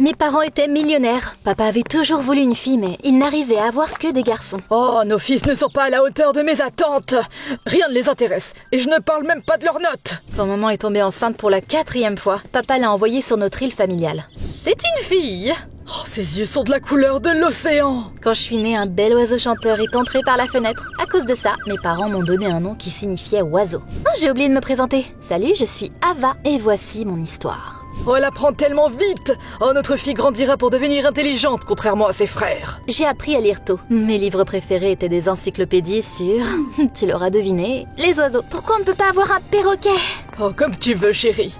Mes parents étaient millionnaires. Papa avait toujours voulu une fille, mais il n'arrivait à avoir que des garçons. Oh, nos fils ne sont pas à la hauteur de mes attentes. Rien ne les intéresse, et je ne parle même pas de leurs notes. Quand maman est tombée enceinte pour la 4e fois, papa l'a envoyée sur notre île familiale. C'est une fille. Oh, ses yeux sont de la couleur de l'océan. Quand je suis née, un bel oiseau chanteur est entré par la fenêtre. À cause de ça, mes parents m'ont donné un nom qui signifiait oiseau. Oh, j'ai oublié de me présenter. Salut, je suis Ava, et voici mon histoire. Oh, elle apprend tellement vite. Oh, notre fille grandira pour devenir intelligente, contrairement à ses frères. J'ai appris à lire tôt. Mes livres préférés étaient des encyclopédies sur... tu l'auras deviné, les oiseaux. Pourquoi on ne peut pas avoir un perroquet? Oh, comme tu veux, chérie.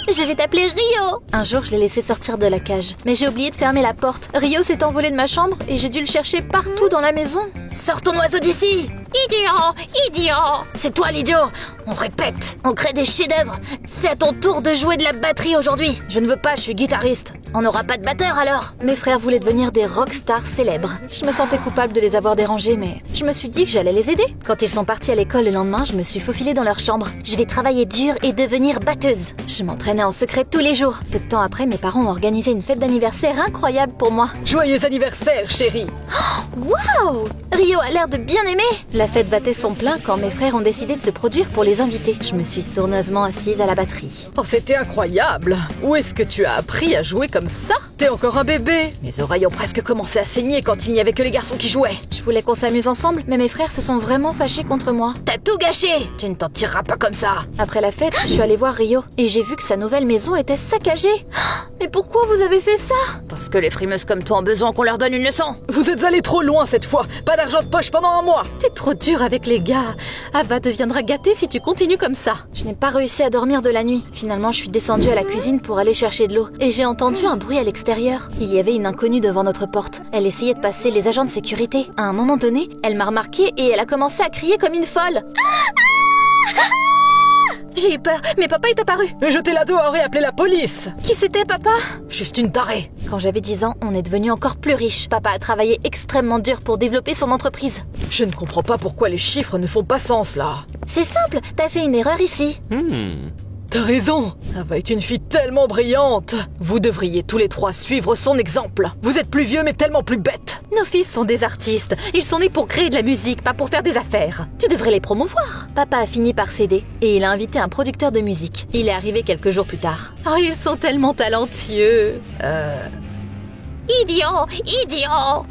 Je vais t'appeler Rio. Un jour, je l'ai laissé sortir de la cage, mais j'ai oublié de fermer la porte. Rio s'est envolé de ma chambre et j'ai dû le chercher partout dans la maison. Sors ton oiseau d'ici! Idiot! Idiot! C'est toi l'idiot! On répète, on crée des chefs-d'œuvre. C'est à ton tour de jouer de la batterie aujourd'hui. Je ne veux pas, je suis guitariste. On n'aura pas de batteur alors? Mes frères voulaient devenir des rockstars célèbres. Je me sentais coupable de les avoir dérangés, mais je me suis dit que j'allais les aider. Quand ils sont partis à l'école le lendemain, je me suis faufilée dans leur chambre. Je vais travailler dur et devenir batteuse. Je m'entraînais en secret tous les jours. Peu de temps après, mes parents ont organisé une fête d'anniversaire incroyable pour moi. Joyeux anniversaire, chérie. Waouh! Rio a l'air de bien aimer. La fête battait son plein quand mes frères ont décidé de se produire pour les inviter. Je me suis sournoisement assise à la batterie. Oh, c'était incroyable. Où est-ce que tu as appris à jouer comme ça? T'es encore un bébé. Mes oreilles ont presque commencé à saigner quand il n'y avait que les garçons qui jouaient. Je voulais qu'on s'amuse ensemble, mais mes frères se sont vraiment fâchés contre moi. T'as tout gâché! Tu ne t'en tireras pas comme ça. Après la fête, je suis allée voir Rio et j'ai vu que sa nouvelle maison était saccagée. Mais pourquoi vous avez fait ça? Parce que les frimeuses comme toi ont besoin qu'on leur donne une leçon. Vous êtes allés trop loin cette fois. Pas d'argent de poche pendant un mois. T'es trop dur avec les gars. Ava deviendra gâtée si tu continues comme ça. Je n'ai pas réussi à dormir de la nuit. Finalement, je suis descendue à la cuisine pour aller chercher de l'eau. Et j'ai entendu un bruit à l'extérieur. Il y avait une inconnue devant notre porte. Elle essayait de passer les agents de sécurité. À un moment donné, elle m'a remarqué et elle a commencé à crier comme une folle. J'ai eu peur, mais papa est apparu. Jetez-la dehors et appelez la police. Qui c'était, papa? Juste une tarée. Quand j'avais 10 ans, on est devenu encore plus riche. Papa a travaillé extrêmement dur pour développer son entreprise. Je ne comprends pas pourquoi les chiffres ne font pas sens, là. C'est simple, t'as fait une erreur ici. T'as raison. Ava est une fille tellement brillante. Vous devriez tous les trois suivre son exemple. Vous êtes plus vieux mais tellement plus bêtes. Nos fils sont des artistes. Ils sont nés pour créer de la musique, pas pour faire des affaires. Tu devrais les promouvoir. Papa a fini par céder et il a invité un producteur de musique. Il est arrivé quelques jours plus tard. Oh, ils sont tellement talentueux. Idiot! Idiot!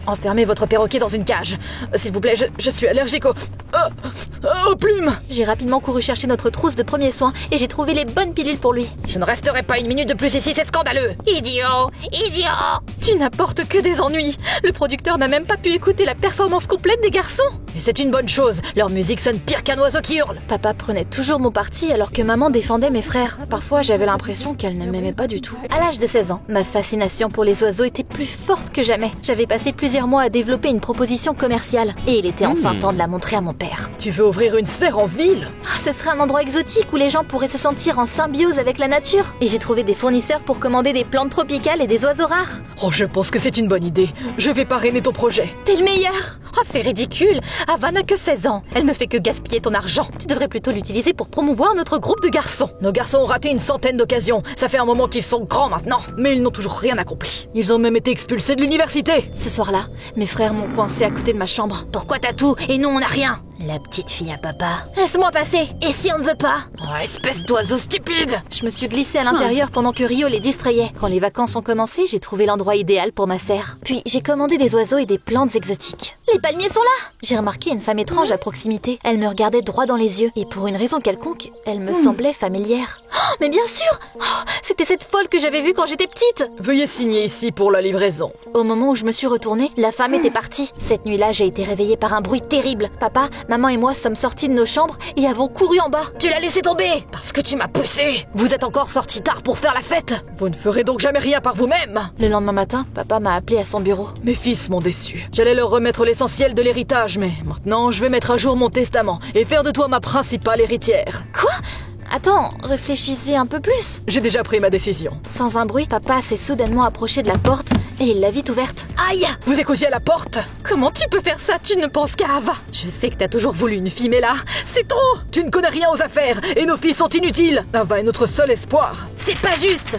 Enfermez votre perroquet dans une cage. S'il vous plaît, je suis allergique aux plumes. J'ai rapidement couru chercher notre trousse de premiers soins et j'ai trouvé les bonnes pilules pour lui. Je ne resterai pas une minute de plus ici, c'est scandaleux. Idiot! Idiot! Tu n'apportes que des ennuis. Le producteur n'a même pas pu écouter la performance complète des garçons. Et c'est une bonne chose. Leur musique sonne pire qu'un oiseau qui hurle. Papa prenait toujours mon parti alors que maman défendait mes frères. Parfois, j'avais l'impression qu'elle ne m'aimait pas du tout. À l'âge de 16 ans, ma fascination pour les oiseaux était plus forte que jamais. J'avais passé plusieurs mois à développer une proposition commerciale et il était enfin temps de la montrer à mon père. Tu veux ouvrir une serre en ville? Ce serait un endroit exotique où les gens pourraient se sentir en symbiose avec la nature. Et j'ai trouvé des fournisseurs pour commander des plantes tropicales et des oiseaux rares. Oh, je pense que c'est une bonne idée. Je vais parrainer ton projet. T'es le meilleur. Oh, c'est ridicule. Ava n'a que 16 ans. Elle ne fait que gaspiller ton argent. Tu devrais plutôt l'utiliser pour promouvoir notre groupe de garçons. Nos garçons ont raté une centaine d'occasions. Ça fait un moment qu'ils sont grands maintenant. Mais ils n'ont toujours rien accompli. Ils ont même été expulsés de l'université. Ce soir-là, mes frères m'ont coincé à côté de ma chambre. Pourquoi t'as tout et nous on n'a rien? La petite fille à papa. Laisse-moi passer. Et si on ne veut pas? Oh, espèce d'oiseau stupide! Je me suis glissée à l'intérieur pendant que Rio les distrayait. Quand les vacances ont commencé, j'ai trouvé l'endroit idéal pour ma serre. Puis j'ai commandé des oiseaux et des plantes exotiques. Les palmiers sont là! J'ai remarqué une femme étrange à proximité. Elle me regardait droit dans les yeux. Et pour une raison quelconque, elle me semblait familière. Oh, mais bien sûr! Oh, c'était cette folle que j'avais vue quand j'étais petite! Veuillez signer ici pour la livraison. Au moment où je me suis retournée, la femme était partie. Cette nuit-là, j'ai été réveillée par un bruit terrible. Papa, maman et moi sommes sortis de nos chambres et avons couru en bas. Tu l'as laissé tomber parce que tu m'as poussé. Vous êtes encore sortis tard pour faire la fête. Vous ne ferez donc jamais rien par vous-même. Le lendemain matin, papa m'a appelé à son bureau. Mes fils m'ont déçu. J'allais leur remettre l'essentiel de l'héritage, mais maintenant je vais mettre à jour mon testament et faire de toi ma principale héritière. Quoi? Attends, réfléchissez un peu plus. J'ai déjà pris ma décision. Sans un bruit, papa s'est soudainement approché de la porte et il l'a vite ouverte. Aïe! Vous écoutiez à la porte? Comment tu peux faire ça? Tu ne penses qu'à Ava. Je sais que t'as toujours voulu une fille, mais là, c'est trop! Tu ne connais rien aux affaires et nos filles sont inutiles. Ava est notre seul espoir. C'est pas juste!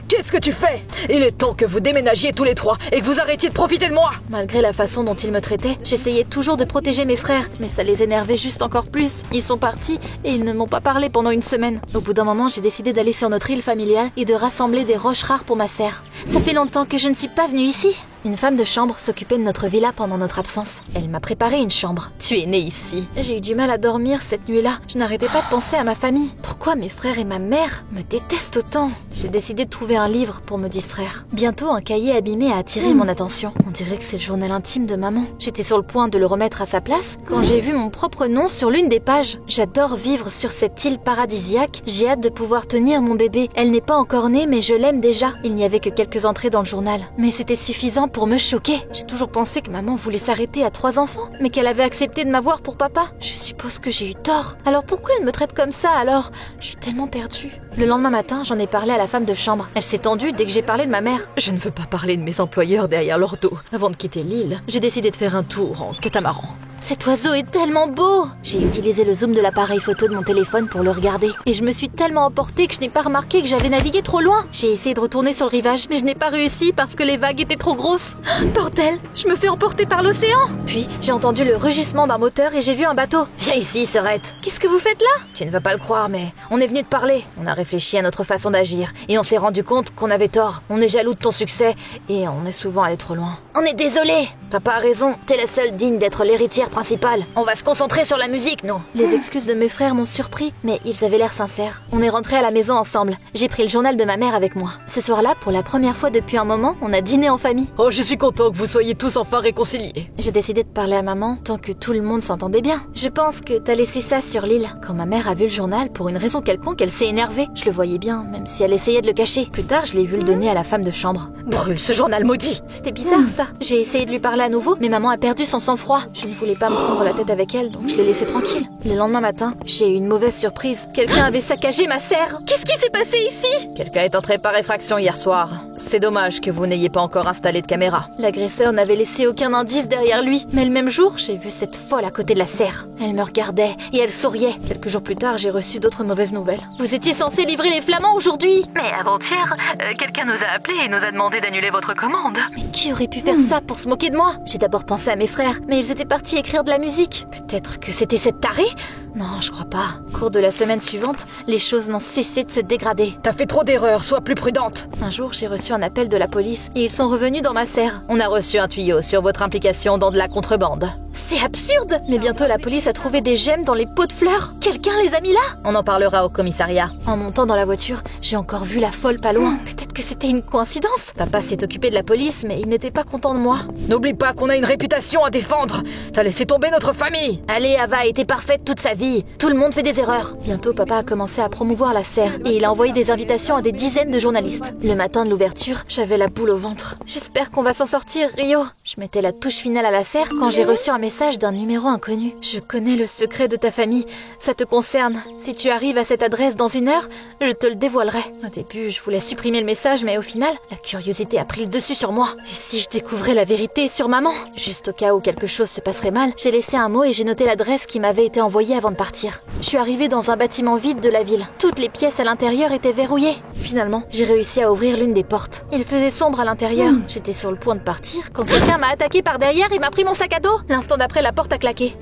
Qu'est-ce que tu fais? Il est temps que vous déménagiez tous les trois et que vous arrêtiez de profiter de moi. Malgré la façon dont ils me traitaient, j'essayais toujours de protéger mes frères, mais ça les énervait juste encore plus. Ils sont partis et ils ne m'ont pas parlé pendant une semaine. Au bout d'un moment, j'ai décidé d'aller sur notre île familiale et de rassembler des roches rares pour ma serre. Ça fait longtemps que je ne suis pas venue ici. Une femme de chambre s'occupait de notre villa pendant notre absence. Elle m'a préparé une chambre. Tu es née ici. J'ai eu du mal à dormir cette nuit-là. Je n'arrêtais pas de penser à ma famille. Pourquoi mes frères et ma mère me détestent autant? J'ai décidé de trouver un livre pour me distraire. Bientôt, un cahier abîmé a attiré mon attention. On dirait que c'est le journal intime de maman. J'étais sur le point de le remettre à sa place quand j'ai vu mon propre nom sur l'une des pages. J'adore vivre sur cette île paradisiaque. J'ai hâte de pouvoir tenir mon bébé. Elle n'est pas encore née, mais je l'aime déjà. Il n'y avait que quelques entrées dans le journal. Mais c'était suffisant pour me choquer. J'ai toujours pensé que maman voulait s'arrêter à 3 enfants, mais qu'elle avait accepté de m'avoir pour papa. Je suppose que j'ai eu tort. Alors pourquoi elle me traite comme ça alors? Je suis tellement perdue. Le lendemain matin, j'en ai parlé à la femme de chambre. Elle s'est tendue dès que j'ai parlé de ma mère. Je ne veux pas parler de mes employeurs derrière leur dos. Avant de quitter l'île, j'ai décidé de faire un tour en catamaran. Cet oiseau est tellement beau! J'ai utilisé le zoom de l'appareil photo de mon téléphone pour le regarder. Et je me suis tellement emportée que je n'ai pas remarqué que j'avais navigué trop loin. J'ai essayé de retourner sur le rivage, mais je n'ai pas réussi parce que les vagues étaient trop grosses. Bordel! Je me fais emporter par l'océan! Puis, j'ai entendu le rugissement d'un moteur et j'ai vu un bateau. Viens ici, sœurette. Qu'est-ce que vous faites là? Tu ne vas pas le croire, mais on est venu te parler. On a réfléchi à notre façon d'agir et on s'est rendu compte qu'on avait tort. On est jaloux de ton succès et on est souvent allé trop loin. On est désolé! Papa a raison, t'es la seule digne d'être l'héritière principale. On va se concentrer sur la musique, nous. Les excuses de mes frères m'ont surpris, mais ils avaient l'air sincères. On est rentrés à la maison ensemble. J'ai pris le journal de ma mère avec moi. Ce soir-là, pour la première fois depuis un moment, on a dîné en famille. Oh, je suis content que vous soyez tous enfin réconciliés. J'ai décidé de parler à maman tant que tout le monde s'entendait bien. Je pense que t'as laissé ça sur l'île. Quand ma mère a vu le journal, pour une raison quelconque, elle s'est énervée. Je le voyais bien, même si elle essayait de le cacher. Plus tard, je l'ai vu le donner à la femme de chambre. Brûle ce journal maudit! C'était bizarre ça. J'ai essayé de lui parler à nouveau, mais maman a perdu son sang-froid. Je ne voulais pas me prendre la tête avec elle, donc je l'ai laissée tranquille. Le lendemain matin, j'ai eu une mauvaise surprise. Quelqu'un avait saccagé ma serre. Qu'est-ce qui s'est passé ici? Quelqu'un est entré par effraction hier soir. C'est dommage que vous n'ayez pas encore installé de caméra. L'agresseur n'avait laissé aucun indice derrière lui. Mais le même jour, j'ai vu cette folle à côté de la serre. Elle me regardait et elle souriait. Quelques jours plus tard, j'ai reçu d'autres mauvaises nouvelles. Vous étiez censé livrer les flamands aujourd'hui. Mais avant-hier, quelqu'un nous a appelés et nous a demandé d'annuler votre commande. Mais qui aurait pu faire ça pour se moquer de moi? J'ai d'abord pensé à mes frères, mais ils étaient partis écrire de la musique. Peut-être que c'était cette tarée? Non, je crois pas. Au cours de la semaine suivante, les choses n'ont cessé de se dégrader. T'as fait trop d'erreurs, sois plus prudente. Un jour, j'ai reçu un appel de la police et ils sont revenus dans ma serre. On a reçu un tuyau sur votre implication dans de la contrebande. C'est absurde! Mais bientôt, la police a trouvé des gemmes dans les pots de fleurs. Quelqu'un les a mis là? On en parlera au commissariat. En montant dans la voiture, j'ai encore vu la folle pas loin. Peut-être que c'était une coïncidence. Papa s'est occupé de la police, mais il n'était pas content de moi. N'oublie pas qu'on a une réputation à défendre. T'as laissé tomber notre famille. Allez, Ava était parfaite toute sa vie. Tout le monde fait des erreurs. Bientôt, papa a commencé à promouvoir la serre et il a envoyé des invitations à des dizaines de journalistes. Le matin de l'ouverture, j'avais la boule au ventre. J'espère qu'on va s'en sortir, Rio. Je mettais la touche finale à la serre quand j'ai reçu un message d'un numéro inconnu. Je connais le secret de ta famille. Ça te concerne. Si tu arrives à cette adresse dans 1 heure, je te le dévoilerai. Au début, je voulais supprimer le message, mais au final, la curiosité a pris le dessus sur moi. Et si je découvrais la vérité sur maman? Juste au cas où quelque chose se passerait mal, j'ai laissé un mot et j'ai noté l'adresse qui m'avait été envoyée avant de partir. Je suis arrivée dans un bâtiment vide de la ville. Toutes les pièces à l'intérieur étaient verrouillées. Finalement, j'ai réussi à ouvrir l'une des portes. Il faisait sombre à l'intérieur. J'étais sur le point de partir quand quelqu'un m'a attaqué par derrière et m'a pris mon sac à dos. L'instant d'après, la porte a claqué.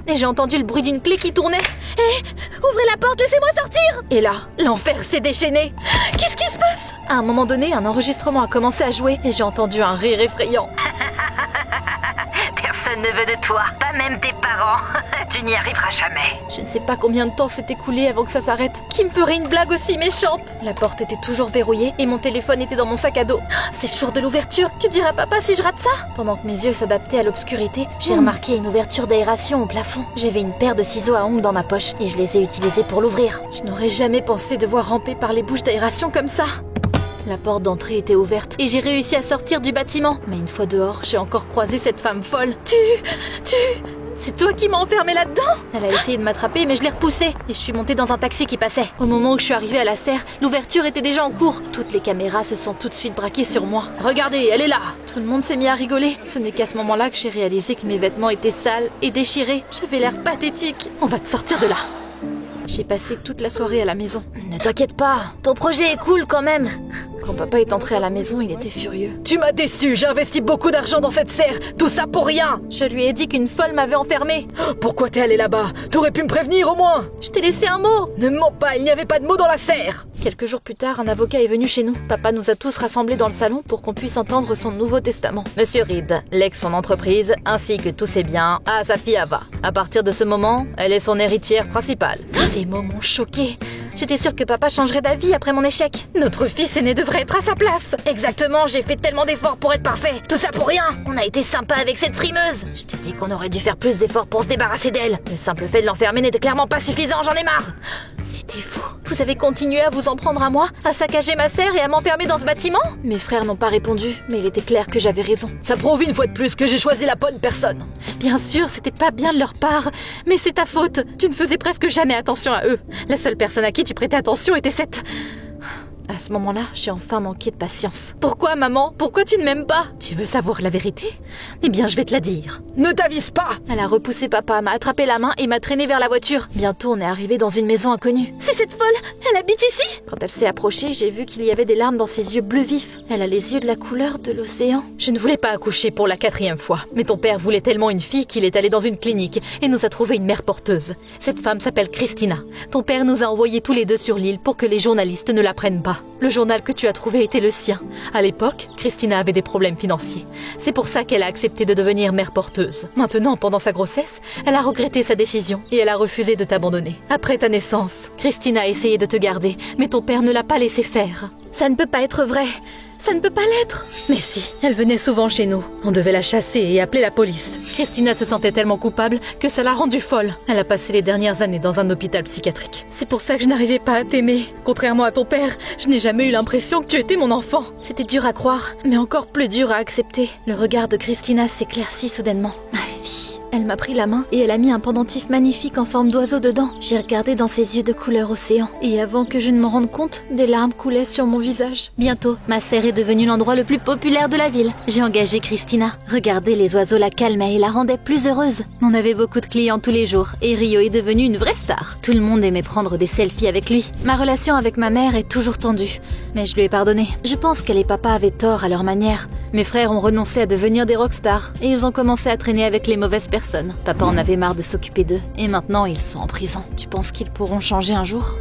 Et j'ai entendu le bruit d'une clé qui tournait. Ouvrez la porte, laissez-moi sortir! Et là, l'enfer s'est déchaîné. Qu'est-ce qui se passe? À un moment donné, un enregistrement a commencé à jouer et j'ai entendu un rire effrayant. Personne ne veut de toi, pas même tes parents. Tu n'y arriveras jamais. Je ne sais pas combien de temps s'est écoulé avant que ça s'arrête. Qui me ferait une blague aussi méchante? La porte était toujours verrouillée et mon téléphone était dans mon sac à dos. C'est le jour de l'ouverture. Que dira papa si je rate ça? Pendant que mes yeux s'adaptaient à l'obscurité, j'ai remarqué une ouverture d'aération au plafond. J'avais une paire de ciseaux à ongles dans ma poche et je les ai utilisés pour l'ouvrir. Je n'aurais jamais pensé devoir ramper par les bouches d'aération comme ça. La porte d'entrée était ouverte et j'ai réussi à sortir du bâtiment. Mais une fois dehors, j'ai encore croisé cette femme folle. C'est toi qui m'as enfermée là-dedans? Elle a essayé de m'attraper mais je l'ai repoussée et je suis montée dans un taxi qui passait. Au moment où je suis arrivée à la serre, l'ouverture était déjà en cours. Toutes les caméras se sont tout de suite braquées sur moi. Regardez, elle est là! Tout le monde s'est mis à rigoler. Ce n'est qu'à ce moment-là que j'ai réalisé que mes vêtements étaient sales et déchirés. J'avais l'air pathétique. On va te sortir de là! J'ai passé toute la soirée à la maison. Ne t'inquiète pas, ton projet est cool quand même. Quand papa est entré à la maison, il était furieux. Tu m'as déçu, j'ai investi beaucoup d'argent dans cette serre, tout ça pour rien. Je lui ai dit qu'une folle m'avait enfermée. Pourquoi t'es allé là-bas? T'aurais pu me prévenir au moins. Je t'ai laissé un mot. Ne mens pas, il n'y avait pas de mots dans la serre. Quelques jours plus tard, un avocat est venu chez nous. Papa nous a tous rassemblés dans le salon pour qu'on puisse entendre son nouveau testament. Monsieur Reed lègue son entreprise ainsi que tous ses biens à sa fille Ava. À partir de ce moment, elle est son héritière principale. Ces mots m'ont choquée. J'étais sûre que papa changerait d'avis après mon échec. Notre fils aîné devrait être à sa place. Exactement, j'ai fait tellement d'efforts pour être parfait. Tout ça pour rien. On a été sympa avec cette frimeuse. Je t'ai dit qu'on aurait dû faire plus d'efforts pour se débarrasser d'elle. Le simple fait de l'enfermer n'était clairement pas suffisant, j'en ai marre. C'était fou. Vous avez continué à vous en prendre à moi, à saccager ma serre et à m'enfermer dans ce bâtiment? Mes frères n'ont pas répondu, mais il était clair que j'avais raison. Ça prouve une fois de plus que j'ai choisi la bonne personne. Bien sûr, c'était pas bien de leur part, mais c'est ta faute. Tu ne faisais presque jamais attention à eux. La seule personne à qui tu prêtais attention était cette... À ce moment-là, j'ai enfin manqué de patience. Pourquoi, maman? Pourquoi tu ne m'aimes pas? Tu veux savoir la vérité? Eh bien, je vais te la dire. Ne t'avise pas! Elle a repoussé papa, m'a attrapé la main et m'a traîné vers la voiture. Bientôt, on est arrivé dans une maison inconnue. C'est cette folle! Elle habite ici! Quand elle s'est approchée, j'ai vu qu'il y avait des larmes dans ses yeux bleus vifs. Elle a les yeux de la couleur de l'océan. Je ne voulais pas accoucher pour la 4e fois. Mais ton père voulait tellement une fille qu'il est allé dans une clinique et nous a trouvé une mère porteuse. Cette femme s'appelle Christina. Ton père nous a envoyés tous les deux sur l'île pour que les journalistes ne la prennent pas. Le journal que tu as trouvé était le sien. À l'époque, Christina avait des problèmes financiers. C'est pour ça qu'elle a accepté de devenir mère porteuse. Maintenant, pendant sa grossesse, elle a regretté sa décision et elle a refusé de t'abandonner. Après ta naissance, Christina a essayé de te garder, mais ton père ne l'a pas laissé faire. Ça ne peut pas être vrai. Ça ne peut pas l'être. Mais si, elle venait souvent chez nous. On devait la chasser et appeler la police. Christina se sentait tellement coupable que ça l'a rendue folle. Elle a passé les dernières années dans un hôpital psychiatrique. C'est pour ça que je n'arrivais pas à t'aimer. Contrairement à ton père, je n'ai jamais eu l'impression que tu étais mon enfant. C'était dur à croire, mais encore plus dur à accepter. Le regard de Christina s'éclaircit soudainement. Ma fille. Elle m'a pris la main et elle a mis un pendentif magnifique en forme d'oiseau dedans. J'ai regardé dans ses yeux de couleur océan. Et avant que je ne m'en rende compte, des larmes coulaient sur mon visage. Bientôt, ma serre est devenue l'endroit le plus populaire de la ville. J'ai engagé Christina. Regarder les oiseaux la calmaient et la rendaient plus heureuse. On avait beaucoup de clients tous les jours et Rio est devenu une vraie star. Tout le monde aimait prendre des selfies avec lui. Ma relation avec ma mère est toujours tendue. Mais je lui ai pardonné. Je pense qu'elle et papa avaient tort à leur manière. Mes frères ont renoncé à devenir des rockstars et ils ont commencé à traîner avec les mauvaises personnes. Papa en avait marre de s'occuper d'eux et maintenant ils sont en prison. Tu penses qu'ils pourront changer un jour ?